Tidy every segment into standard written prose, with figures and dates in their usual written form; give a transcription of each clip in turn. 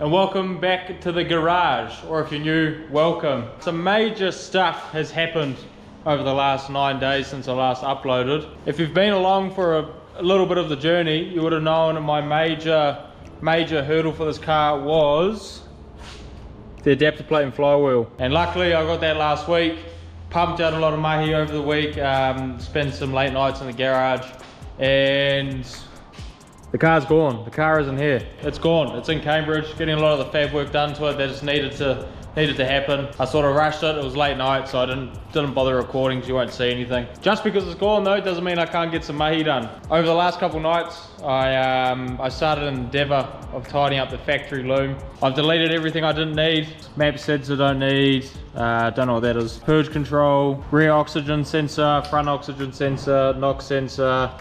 and welcome back to the garage, or if you're new, welcome. Some major stuff has happened over the last 9 days since I last uploaded. If you've been along for a little bit of the journey, you would have known my major hurdle for this car was the adapter plate and flywheel. And luckily I got that last week, pumped out a lot of mahi over the week, spent some late nights in the garage, and the car's gone. The car isn't here. It's gone. It's in Cambridge, getting a lot of the fab work done to it. That just needed to happen. I sort of rushed it. It was late night, so I didn't bother recording, because you won't see anything. Just because it's gone though, doesn't mean I can't get some mahi done. Over the last couple nights, I started an endeavor of tidying up the factory loom. I've deleted everything I didn't need. Map sets I don't need. Don't know what that is. Purge control, rear oxygen sensor, front oxygen sensor, NOx sensor.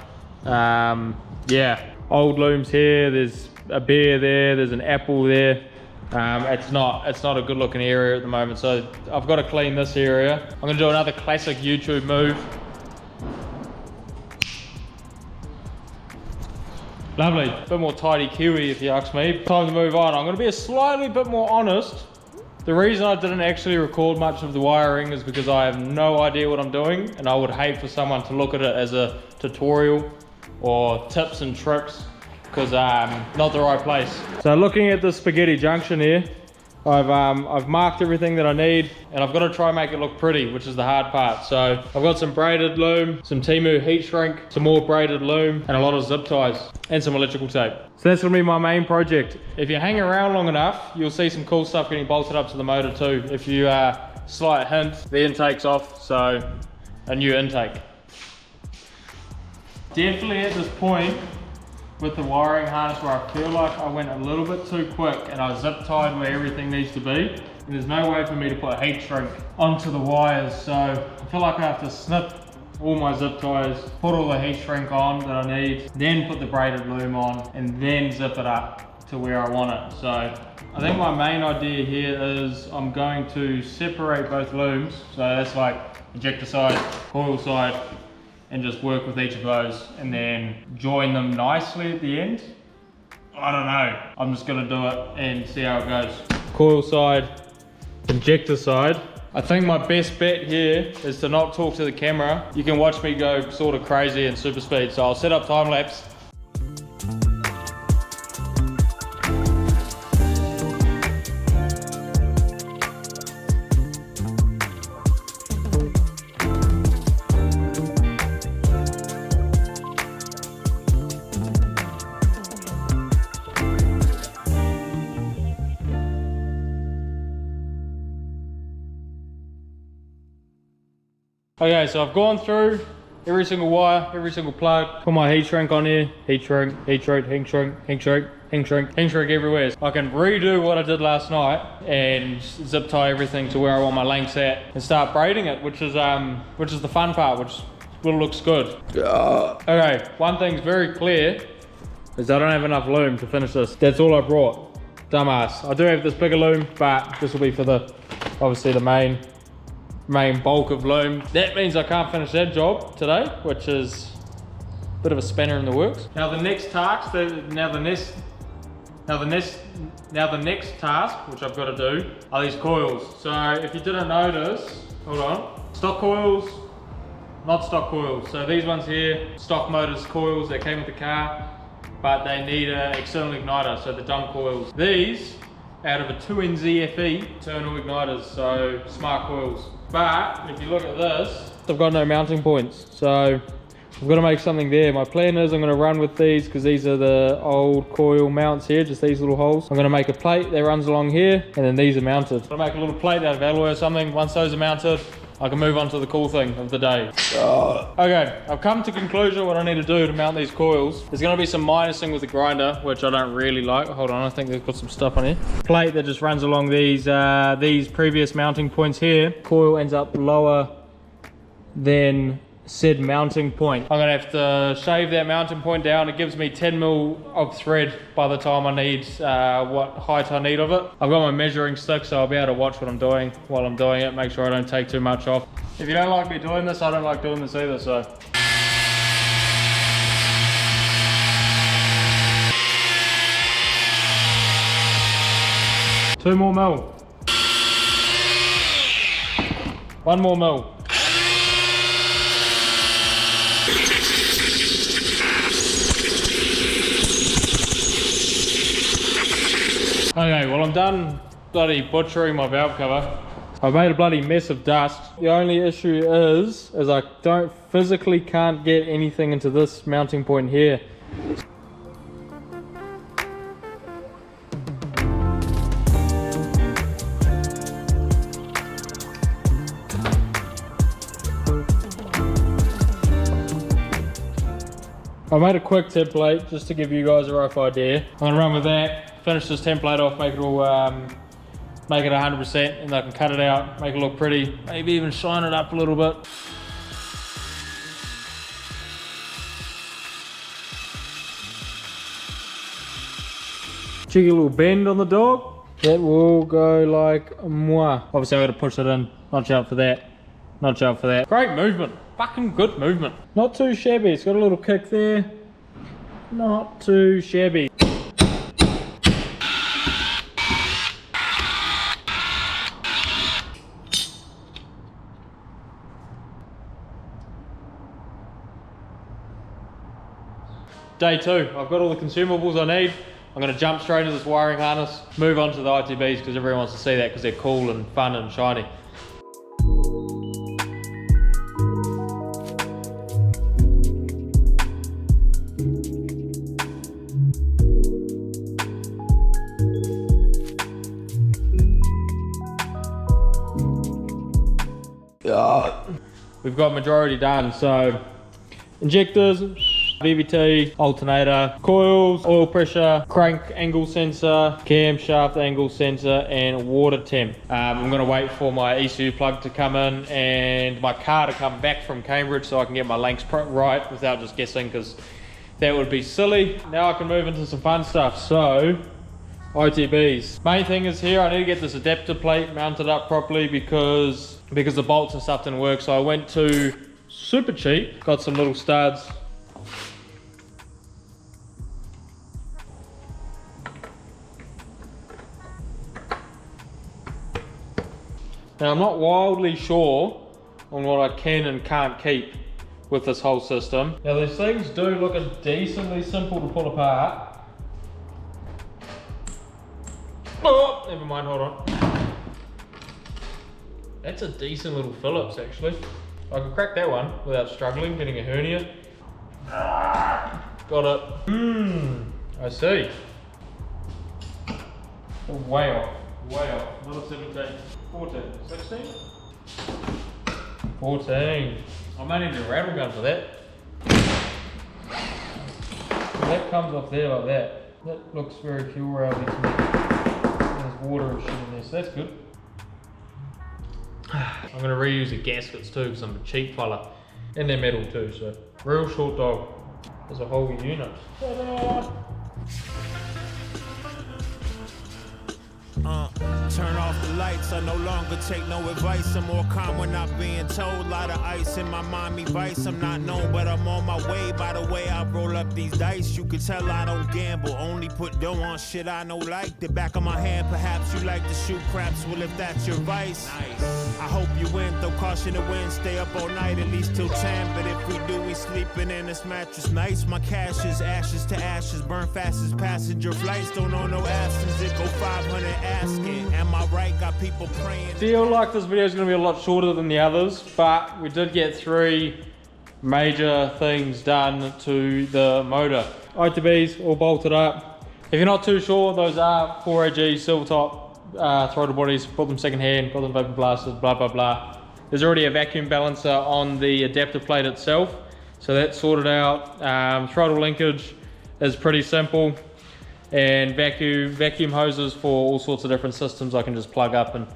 Yeah. Old looms here, there's a bear there, there's an apple there. It's not a good looking area at the moment, so I've got to clean this area. I'm going to do another classic YouTube move. Lovely, a bit more tidy Kiwi if you ask me. Time to move on. I'm going to be a slightly bit more honest. The reason I didn't actually record much of the wiring is because I have no idea what I'm doing, and I would hate for someone to look at it as a tutorial or tips and tricks, because not the right place. So looking at the spaghetti junction here, I've marked everything that I need, and I've got to try and make it look pretty, which is the hard part. So I've got some braided loom, some Temu heat shrink, some more braided loom, and a lot of zip ties, and some electrical tape. So that's gonna be my main project. If you hang around long enough, you'll see some cool stuff getting bolted up to the motor too. If you slight hint, the intake's off, so a new intake. Definitely at this point with the wiring harness where I feel like I went a little bit too quick and I zip tied where everything needs to be, and there's no way for me to put heat shrink onto the wires, so I feel like I have to snip all my zip ties, put all the heat shrink on that I need, then put the braided loom on, and then zip it up to where I want it. So I think my main idea here is I'm going to separate both looms, so that's like ejector side, coil side, and just work with each of those and then join them nicely at the end. I don't know, I'm just gonna do it and see how it goes. Coil side, injector side. I think my best bet here is to not talk to the camera. You can watch me go sort of crazy in super speed, so I'll set up time lapse. Okay, so I've gone through every single wire, every single plug, put my heat shrink on here, heat shrink, heat shrink, heat shrink, heat shrink, heat shrink, heat shrink everywhere. I can redo what I did last night and zip tie everything to where I want my lengths at and start braiding it, which is the fun part, which looks good. Okay, one thing's very clear is I don't have enough loom to finish this. That's all I brought. Dumbass. I do have this bigger loom, but this will be for obviously the main bulk of loom. That means I can't finish that job today, which is a bit of a spanner in the works. Now the next task, which I've got to do, are these coils. So if you didn't notice, hold on, stock coils, not stock coils. So these ones here, stock motors coils that came with the car, but they need an external igniter, so the dumb coils. These, out of a 2NZ FE, internal igniters, so smart coils. But if you look at this, I've got no mounting points, so I've got to make something there. My plan is I'm going to run with these, because these are the old coil mounts here, just these little holes. I'm going to make a plate that runs along here, and then these are mounted. I'll make a little plate out of alloy or something. Once those are mounted, I can move on to the cool thing of the day. Okay, I've come to conclusion what I need to do to mount these coils. There's going to be some minusing with the grinder, which I don't really like. Hold on, I think they've got some stuff on here. Plate that just runs along these previous mounting points here. Coil ends up lower than said mounting point. I'm gonna have to shave that mounting point down. It gives me 10 mil of thread by the time I need what height I need of it. I've got my measuring stick, so I'll be able to watch what I'm doing while I'm doing it, make sure I don't take too much off. If you don't like me doing this, I don't like doing this either, so. 2 more mil. 1 more mil. Okay, well I'm done bloody butchering my valve cover. I've made a bloody mess of dust. The only issue is I physically can't get anything into this mounting point here. I made a quick template just to give you guys a rough idea. I'm gonna run with that, finish this template off, make it all, make it 100%, and I can cut it out, make it look pretty, maybe even shine it up a little bit. Cheeky little bend on the dog. That will go like moi. Obviously I gotta push it in, notch out for that, notch out for that. Great movement. Fucking good movement. Not too shabby. It's got a little kick there. Not too shabby. Day 2. I've got all the consumables I need. I'm going to jump straight into this wiring harness, move on to the ITBs because everyone wants to see that because they're cool and fun and shiny. We've got majority done, so injectors, VVT, alternator, coils, oil pressure, crank angle sensor, camshaft angle sensor, and water temp. I'm going to wait for my ECU plug to come in and my car to come back from Cambridge so I can get my lengths right without just guessing because that would be silly. Now I can move into some fun stuff. So ITBs. Main thing is here, I need to get this adapter plate mounted up properly because the bolts and stuff didn't work. So I went to super cheap, got some little studs. Now I'm not wildly sure on what I can and can't keep with this whole system. Now these things do look decently simple to pull apart. Oh, never mind, hold on. That's a decent little Phillips actually. I could crack that one without struggling, getting a hernia. Got it. I see. Oh, way off, another 17, 14, 16? 14. I might need a rattle gun for that. So that comes off there like that. That looks very fuel rowdy to me. There's water and shit in there, so that's good. I'm going to reuse the gaskets too because I'm a cheap fella. And they're metal too, so. Real short dog. There's a whole unit. Turn off the lights, I no longer take no advice. I'm more calm when not being told. Lot of ice in my Miami Vice. I'm not known, but I'm on my way. By the way, I roll up these dice. You can tell I don't gamble, only put dough on shit I know like. The back of my hand, perhaps you like to shoot craps. Well, if that's your vice, nice. I hope you win, throw caution to wind. Stay up all night, at least till 10. But if we do, we sleeping in this mattress nice. My cash is ashes to ashes, burn fast as passenger flights. Don't own no asses, it go 500 asking. Am I right? Got people praying. Feel like this video is going to be a lot shorter than the others, but we did get 3 major things done to the motor. ITBs all bolted up. If you're not too sure, those are 4AG silver top throttle bodies. Bought them second hand, got them vapor blasted, blah blah blah. There's already a vacuum balancer on the adapter plate itself, so that's sorted out. Throttle linkage is pretty simple. And vacuum hoses for all sorts of different systems I can just plug up and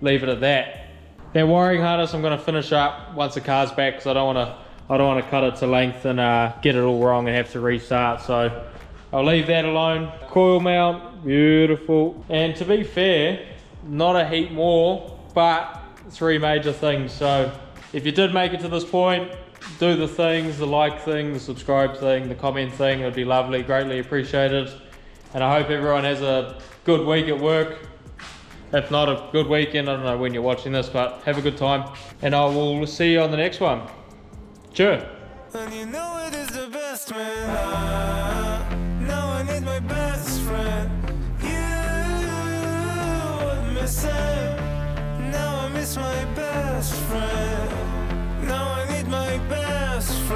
leave it at that. That wiring harness I'm going to finish up once the car's back because I don't want to cut it to length and get it all wrong and have to restart. So I'll leave that alone. Coil mount, beautiful. And to be fair, not a heap more, but 3 major things. So if you did make it to this point, do the things, the like thing, the subscribe thing, the comment thing. It would be lovely, greatly appreciated. And I hope everyone has a good week at work. If not, a good weekend. I don't know when you're watching this, but have a good time. And I will see you on the next one. Sure. And you know it is the best, man. Now I need my best friend. You were missing. Now I miss my best friend. Now I need my best friend.